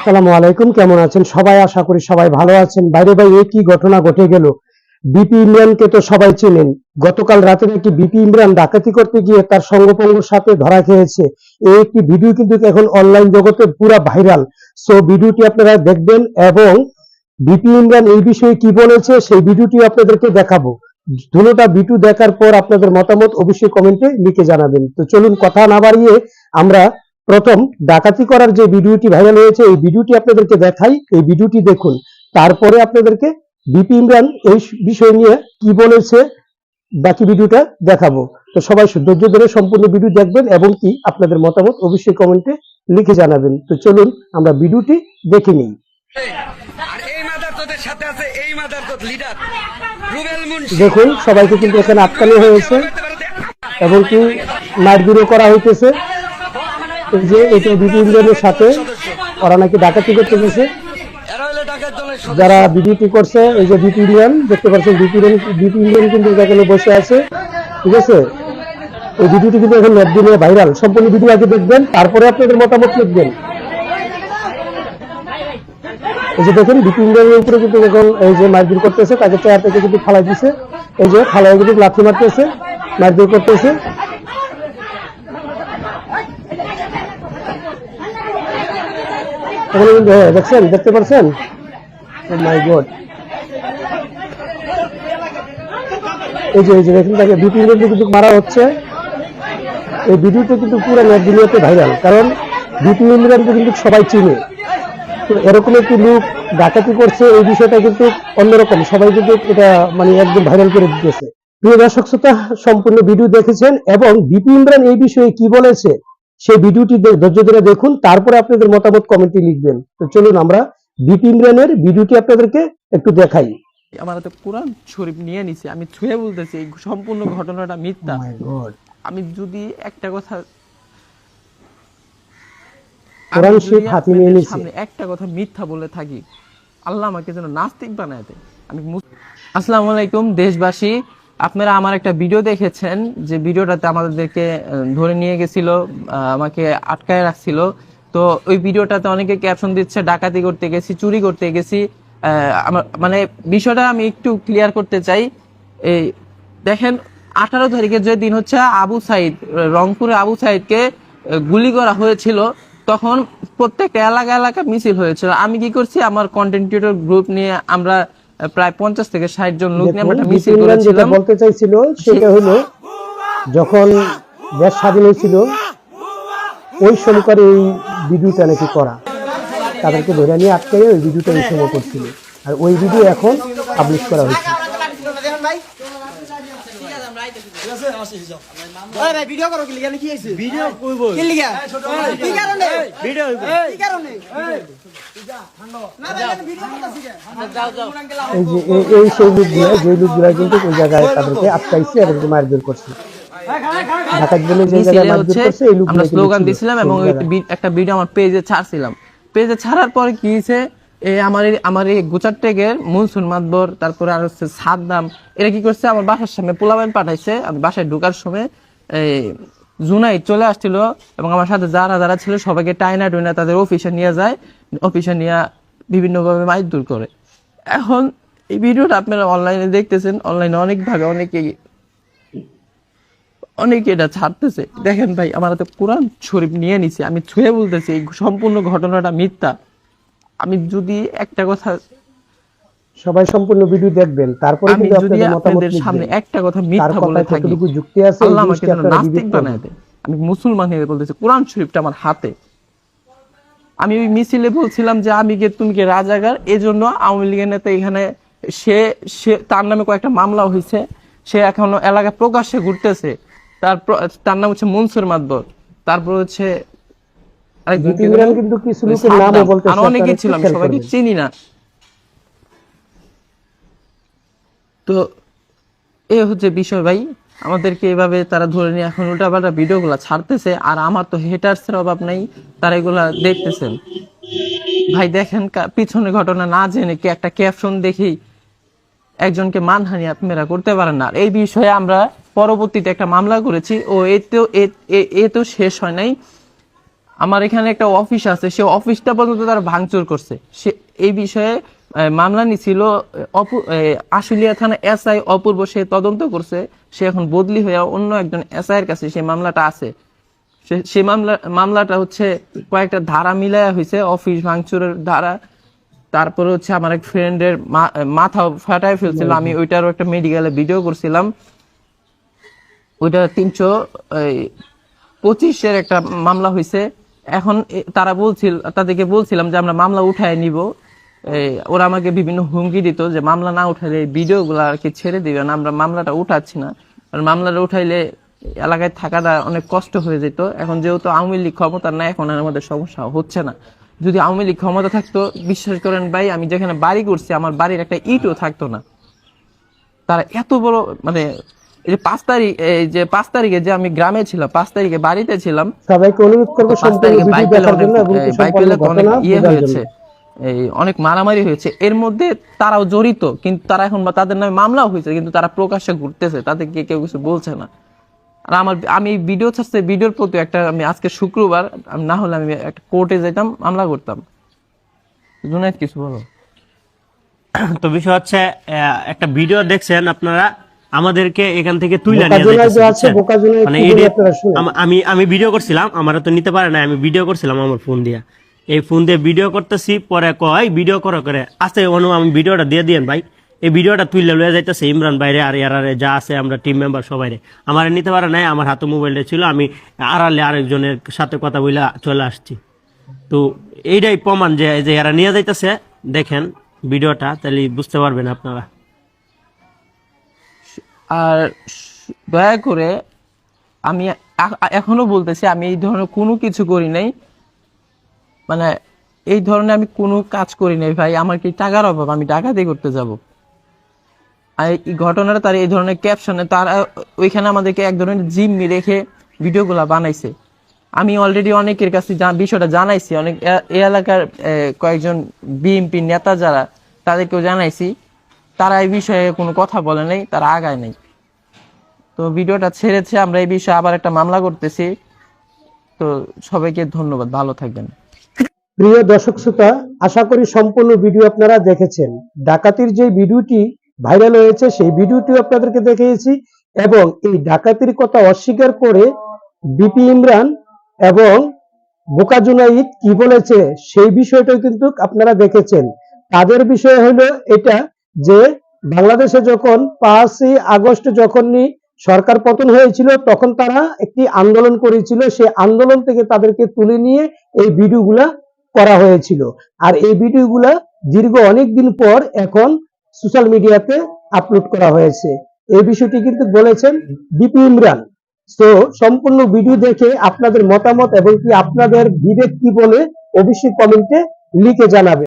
আসসালামু আলাইকুম, কেমন আছেন সবাই? আশা করি সবাই ভালো আছেন। বাইরে ভাই এ কি ঘটনা ঘটে গেল? বিপি ইমরানকে তো সবাই চেনেন। গতকাল রাতে নাকি বিপি ইমরান ডাকাতি করতে গিয়ে তার সঙ্গপঙ্গর সাথে ধরা খেয়েছে। এই একটি ভিডিও কিন্তু এখন অনলাইন জগতে পুরা ভাইরাল। সো ভিডিওটি আপনারা দেখবেন এবং বিপি ইমরান এই বিষয়ে কি বলেছে সেই ভিডিওটি আপনাদেরকে দেখাবো। দুটোটা ভিডিও দেখার পর আপনাদের মতামত অবশ্যই কমেন্টে লিখে জানাবেন। তো চলুন কথা না বাড়িয়ে আমরা প্রথম ডাকাতি করার যে ভিডিওটি ভাইরাল হয়েছে এই ভিডিওটি আপনাদেরকে দেখাই। এই ভিডিওটি দেখুন, তারপরে আপনাদেরকে বিপি ইমরান এই বিষয় নিয়ে কি বলেছে বাকি ভিডিওটা দেখাবো। তো সবাই ধৈর্য ধরে সম্পূর্ণ ভিডিও দেখবেন এবং কি আপনাদের মতামত অবশ্যই কমেন্টে লিখে জানাবেন। তো চলুন আমরা ভিডিওটি দেখে নিই। দেখুন সবাইকে কিন্তু এখানে আটকানো হয়েছে এবং কি মারধরও করা হইতেছে। এই যে এটা বিপি ইমরানের সাথে ওরা নাকি ডাকাতি করতে গেছে। যারা ভিডিওটি করছে এই যে বিপি ইমরান দেখতে পাচ্ছেন, বিপি ইমরান কিন্তু এখানে বসে আছে, ঠিক আছে। এই ভিডিওটি কিন্তু এখন নেট দিয়ে ভাইরাল। সম্পূর্ণ ভিডিও আগে দেখবেন, তারপরে আপনাদের মতামত লিখবেন। এই যে দেখেন বিপি ইমরানের উপরে কিন্তু এখন এই যে মারধর করতেছে, তাকে চেয়ার থেকে কিন্তু ফালাই দিছে। এই যে ফালাই কিন্তু লাথি মারতেছে, মারধর করতেছে। দেখছেন, দেখতে পাচ্ছেন? মাই গড, এই যে দেখেন তাকে বিপি ইমরানকে কিন্তু মারা হচ্ছে। এই ভিডিওটা কিন্তু পুরো নেট দুনিয়াতে ভাইরাল, কারণ বিপি ইমরানকে কিন্তু সবাই চিনে। তো এরকম একটি লোক ডাকাতি করছে, এই বিষয়টা কিন্তু অন্যরকম, সবাই কিন্তু এটা মানে একদম ভাইরাল করে দিতেছে। প্রিয় দর্শক শ্রোতা, সম্পূর্ণ ভিডিও দেখেছেন এবং বিপি ইমরান এই বিষয়ে কি বলেছে সেই ভিডিওটি ধৈর্য ধরে দেখুন, তারপরে আপনাদের মতামত কমেন্টে লিখবেন। তো চলুন আমরা বিপি ইমরানের ভিডিওটি আপনাদেরকে একটু দেখাই। আমার হাতে কোরআন শরীফ নিয়ে নিছে, আমি ছুঁয়ে বলতেছি এই সম্পূর্ণ ঘটনাটা মিথ্যা। আমি যদি একটা কথা কোরআন শরীফ হাতে নিয়ে নিছে, সামনে একটা কথা মিথ্যা বলে থাকি, আল্লাহ আমাকে যেন নাস্তিক বানায় দেয়। আমি আসসালামু আলাইকুম দেশবাসী, আপনারা আমার একটা ভিডিও দেখেছেন যে ভিডিওটাতে আমাদেরকে ধরে নিয়ে গেছিল, আমাকে আটকায় রাখছিল। তো ওই ভিডিওটাতে অনেকে ক্যাপশন দিচ্ছে ডাকাতি করতে গেছি, চুরি করতে গেছি। আমার মানে বিষয়টা আমি একটু ক্লিয়ার করতে চাই। এই দেখেন 18 তারিখের যে দিন হচ্ছে আবু সাইদ, রংপুরে আবু সাইদকে গুলি করা হয়েছিল, তখন প্রত্যেকটা এলাকা মিছিল হয়েছিল। আমি কি করছি, আমার কন্টেন্ট ক্রিয়েটর গ্রুপ নিয়ে আমরা প্রায় 50 থেকে 60 জন লোক নিয়ে একটা মিছিল করেছিলাম। বলতে চাইছিল সেটা হলো যখন দেশ স্বাধীন হয়েছিল ওই সময়কার এই ভিডিওটা নাকি করা, তাদেরকে ধরে নিয়ে আটকে ওই ভিডিওটা এই সময় করছিল, আর ওই ভিডিও এখন পাবলিশ করা হয়েছে। এই সেই লোকগুলা, যে লোকগুলা কিন্তু ওই জায়গায় তাদেরকে আটকাইছে এবং মারধর করছে। আমরা স্লোগান দিছিলাম এবং একটা ভিডিও আমার পেজে ছাড়ছিলাম। পেজে ছাড়ার পরে কি হয়েছে, আমার এই গোচার টেগের মনসুর মাতবর, তারপরে আর হচ্ছে সাদ্দাম, এরা কি করছে, আমার বাসার সামনে পোলাবেন পাঠাইছে। আমি বাসায় ঢোকার সময় জুনাই চলে আসছিল এবং আমার সাথে যারা ছিল সবাইকে টাইনা টুইনা তাদের অফিসে নিয়ে যায়, অফিসে নিয়ে বিভিন্নভাবে মারধর করে। এখন এই ভিডিওটা আপনারা অনলাইনে দেখতেছেন, অনলাইনে অনেকভাবে অনেকে এটা ছাড়তেছে। দেখেন ভাই, আমার হাতে কোরআন শরীফ নিয়ে নিছে, আমি ছুঁয়ে বলতেছি এই সম্পূর্ণ ঘটনাটা মিথ্যা। আমি যদি একটা কথা, সবাই সম্পূর্ণ ভিডিও দেখবেন, তারপরে কিন্তু আপনাদের মতামত লিখবেন। সামনে একটা কথা মিথ্যা বলে থাকি, যুক্তি আছে, আল্লাহ আমাকে যেন নাস্তিক বানায় দেয়। আমি মুসলমান হয়ে বলতেছি, কোরআন শরীফটা আমার হাতে। আমি ওই মিছিলে বলছিলাম যে তুমি কি রাজাকার, এজন্য আওয়ামী লীগের নেতা এখানে সে তার নামে কয়েকটা মামলা হয়েছে, সে এখনো এলাকায় প্রকাশ্যে ঘুরতেছে। তার নাম হচ্ছে মনসুর মাতবর, তারপর হচ্ছে অনেকে ছিল, আমি সবাইকে চিনি না। তো এ হচ্ছে বিষয় ভাই, আমাদেরকে এভাবে তারা ধরে নিয়ে এখন উল্টাপাল্টা ভিডিওগুলো ছাড়তেছে। আর আমার তো হেটার্সের অভাব নাই, তারা এগুলা দেখতেছেন। ভাই দেখেন, পিছনে ঘটনা না জেনে কি একটা ক্যাপশন দেখি একজনকে মানহানি আপনারা করতে পারেন না। এই বিষয়ে আমরা পরবর্তীতে একটা মামলা করেছি, ও এ তো শেষ হয় নাই। আমার এখানে একটা অফিস আছে, সে অফিসটা পর্যন্ত তারা ভাঙচুর করছে। সে এই বিষয়ে মামলা নিছিল আশুলিয়া থানা এসআই অপূর্ব, সে তদন্ত করছে। সে এখন বদলি হয়ে অন্য একজন এসআই এর কাছে সেই মামলাটা আছে। সে মামলাটা হচ্ছে কয়েকটা ধারা মিলায়া হয়েছে, অফিস ভাঙচুরের ধারা, তারপরে হচ্ছে আমার এক ফ্রেন্ডের মাথা ফাটায় ফেলছিল, আমি ওইটারও একটা মেডিকেলে ভিডিও করছিলাম। ওইটা 325-এর একটা মামলা হয়েছে। এখন তাদেরকে বলছিলাম যে আমরা মামলা উঠায় নিব। ওরা আমাকে বিভিন্ন হুমকি দিত যে মামলা না উঠাইলে ভিডিও গুলা আর কি ছেড়ে দিবে না, আমরা মামলাটা উঠাচ্ছি না। কারণ মামলাটা উঠাইলে এলাকায় থাকাটা অনেক কষ্ট হয়ে যেত। এখন যেহেতু আওয়ামী লীগ ক্ষমতা না, এখন আর আমাদের সমস্যা হচ্ছে না। যদি আওয়ামী লীগ ক্ষমতা থাকতো, বিশ্বাস করেন ভাই, আমি যেখানে বাড়ি করছি আমার বাড়ির একটা ইটও থাকতো না। তারা এত বড় মানে এই যে 5 তারিখে যে আমি গ্রামে ছিলাম, 5 তারিখে বাড়িতে ছিলাম, সবাইকে অনুরোধ করবো 5 তারিখে সম্পূর্ণ ভিডিও দেখার জন্য এবং সম্পূর্ণ অনেক ঘটনা ইয়ে বোঝার হয়েছে, জন্য। অনেক মারামারি হয়েছে। এর মধ্যে তারাও জড়িত, কিন্তু তারা এখন তাদের নামে মামলাও হয়েছে, কিন্তু তারা প্রকাশ্যে ঘুরতেছে, তাদেরকে কেউ কিছু বলছে না। আর আমি ভিডিও ছাড়ছে, ভিডিওর প্রতি একটা, আমি আজকে শুক্রবার, না হলে আমি একটা কোর্টে যেতাম, মামলা করতাম। জুনায়েদ কিছু বলো। তো বিষয় হচ্ছে একটা ভিডিও দেখছেন আপনারা, আমাদেরকে এখান থেকে তুইলা নিয়ে বোকাজোনায় যে যাইতেছে, আছে, বুঝছেন? বোকাজোনায় মানে কি এই বলে যে আপনারা শুনেন। আমি ভিডিও করছিলাম, আমার তো নিতে পারে না, আমি ভিডিও করছিলাম আমার ফোন দিয়ে। এই ফোন দিয়ে ভিডিও করতেছি, পরে কয় ভিডিও করে আস্তে আমি ভিডিওটা দিয়ে দিয়েন ভাই। এই ভিডিওটা তুইলে লয়ে যাইতেছে ইমরান বাইরে আর ইয়ারারে যা আছে আমরা টিম মেম্বার সবাই রে। আমার নিতে পারে নাই, আমার হাতে মোবাইলটা ছিল, আমি আড়ালে আরেকজনের সাথে কথা বলে চলে আসছি। তো এইটাই প্রমাণ যে যে এরা নিয়ে যাইতেছে, দেখেন ভিডিওটা, তাহলে বুঝতে পারবেন আপনারা। আর দয়া করে আমি এখনো বলতেছি, আমি এই ধরনের কোনো কিছু করি নাই, মানে এই ধরনের আমি কোনো কাজ করি নাই ভাই। আমার কি টাকার অভাব, আমি ডাকাতি করতে যাব? আর এই ঘটনাটা তার এই ধরনের ক্যাপশনে তারা ওইখানে আমাদেরকে এক ধরনের জিম্মি রেখে ভিডিওগুলা বানাইছে। আমি অলরেডি অনেকের কাছে বিষয়টা জানাইছি, অনেক এই এলাকার কয়েকজন বিএনপি নেতা যারা, তাদেরকেও জানাইছি। তারা এই বিষয়ে কোনো কথা বলে নাই, তারা আগায় নাই। তো ভিডিওটা ছেড়েছে, আমরা এই বিষয়ে আবার একটা মামলা করতেছি। তো সবাইকে ধন্যবাদ, ভালো থাকবেন। প্রিয় দর্শক শ্রোতা, আশা করি সম্পূর্ণ ভিডিও আপনারা দেখেছেন। ডাকাতির যে ভিডিওটি ভাইরাল হয়েছে সেই ভিডিওটি আপনাদেরকে দেখিয়েছি, এবং এই ডাকাতির কথা অস্বীকার করে বিপি ইমরান এবং বোকা জুনাইদ কি বলেছে সেই বিষয়টাও কিন্তু আপনারা দেখেছেন। তাদের বিষয় হলো এটা যে বাংলাদেশে যখন 5ই আগস্ট যখনই সরকার পতন হয়েছিল, তখন তারা একটি আন্দোলন করেছিল, সেই আন্দোলন থেকে তাদেরকে তুলে নিয়ে এই ভিডিওগুলা করা হয়েছিল। আর এই ভিডিওগুলা দীর্ঘ অনেক দিন পর এখন সোশ্যাল মিডিয়াতে আপলোড করা হয়েছে। এই বিষয়টি কিন্তু বলেছেন বিপি ইমরান। তো সম্পূর্ণ ভিডিও দেখে আপনাদের মতামত এবং কি আপনাদের বিবেক কি বলে অবশ্যই কমেন্টে লিখে জানাবেন।